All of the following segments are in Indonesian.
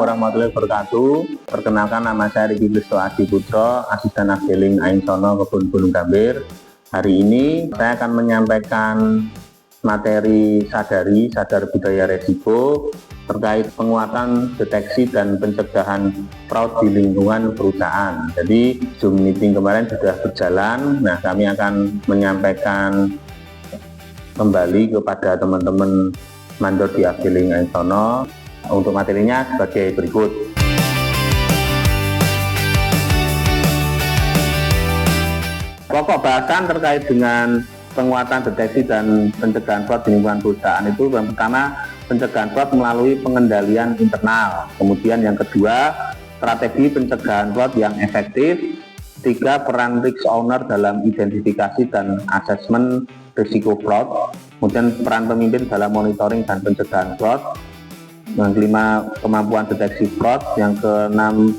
warahmatullahi wabarakatuh. Perkenalkan, nama saya Riki Kristo Adi Putro, Asisten Afdeling Ain Sono Kebun Gunung Gambir. Hari ini saya akan menyampaikan materi sadar budaya resiko terkait penguatan deteksi dan pencegahan fraud di lingkungan perusahaan. Jadi Zoom meeting kemarin sudah berjalan. Nah, kami akan menyampaikan kembali kepada teman-teman mandor di Afdeling Ain Sono. Untuk materinya sebagai berikut. Pokok bahasan terkait dengan penguatan deteksi dan pencegahan fraud di lingkungan perusahaan itu yang pertama, pencegahan fraud melalui pengendalian internal. Kemudian yang kedua, strategi pencegahan fraud yang efektif. Tiga, peran risk owner dalam identifikasi dan asesmen risiko fraud. Kemudian peran pemimpin dalam monitoring dan pencegahan fraud. Yang kelima, kemampuan deteksi fraud. Yang keenam,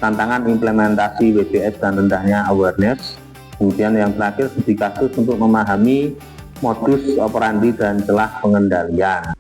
tantangan implementasi WBS dan rendahnya awareness. Kemudian yang terakhir, studi kasus untuk memahami modus operandi dan celah pengendalian.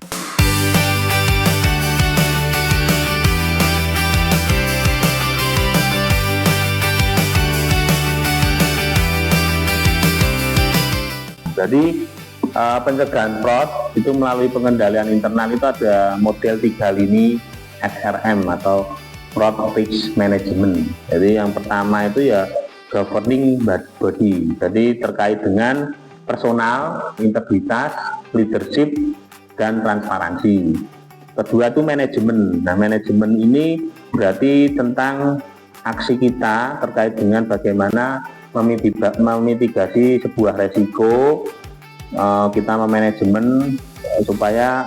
Jadi pencegahan fraud itu melalui pengendalian internal itu ada model 3 lini SRM atau fraud risk management. Jadi yang pertama itu ya governing body, jadi terkait dengan personal, integritas, leadership, dan transparansi. Kedua itu manajemen. Nah, manajemen ini berarti tentang aksi kita terkait dengan bagaimana memitigasi sebuah resiko. Kita memanajemen supaya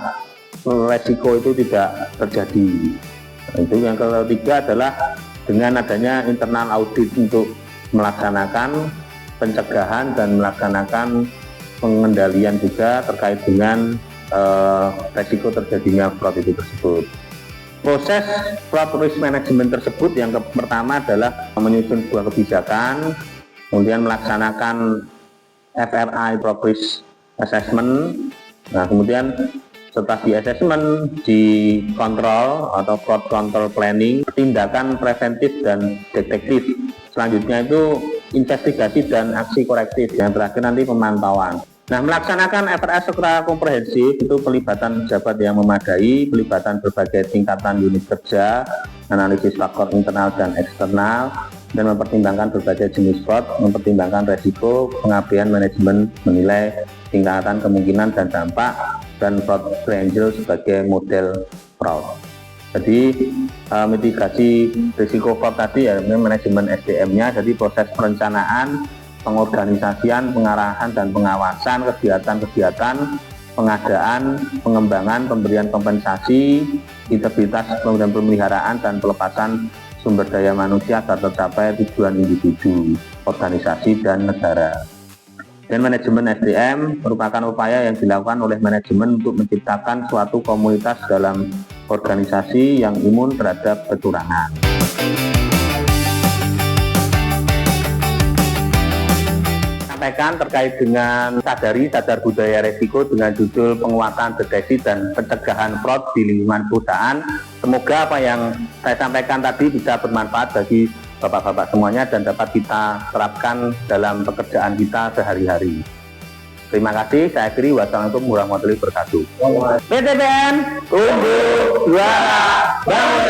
resiko itu tidak terjadi. Itu yang ketiga adalah dengan adanya internal audit untuk melaksanakan pencegahan dan melaksanakan pengendalian juga terkait dengan resiko terjadinya fraud itu tersebut. Proses fraud risk management tersebut yang pertama adalah menyusun sebuah kebijakan, kemudian melaksanakan FRI fraud risk assessment. Nah, kemudian setelah di assessment, di kontrol atau fraud control planning, tindakan preventif dan detektif. Selanjutnya itu investigasi dan aksi korektif. Yang terakhir nanti pemantauan. Nah, melaksanakan FRS secara komprehensif itu pelibatan pejabat yang memadai, pelibatan berbagai tingkatan unit kerja, analisis faktor internal dan eksternal, dan mempertimbangkan berbagai jenis fraud, mempertimbangkan resiko, pengabaian manajemen, menilai tingkatan kemungkinan dan dampak, dan fraud triangle sebagai model fraud. Jadi mitigasi risiko fraud tadi ya manajemen SDM-nya, jadi proses perencanaan, pengorganisasian, pengarahan dan pengawasan kegiatan-kegiatan, pengadaan, pengembangan, pemberian kompensasi, integritas dan pemeliharaan dan pelepasan sumber daya manusia agar tercapai tujuan individu, organisasi dan negara. Dan manajemen SDM merupakan upaya yang dilakukan oleh manajemen untuk menciptakan suatu komunitas dalam organisasi yang imun terhadap kecurangan. Sampaikan terkait dengan sadar budaya resiko dengan judul penguatan deteksi dan pencegahan fraud di lingkungan perusahaan. Semoga apa yang saya sampaikan tadi bisa bermanfaat bagi Bapak-bapak semuanya dan dapat kita terapkan dalam pekerjaan kita sehari-hari. Terima kasih, saya akhiri. Wassalamualaikum warahmatullahi wabarakatuh. PTBN, tunggu, juara, bangun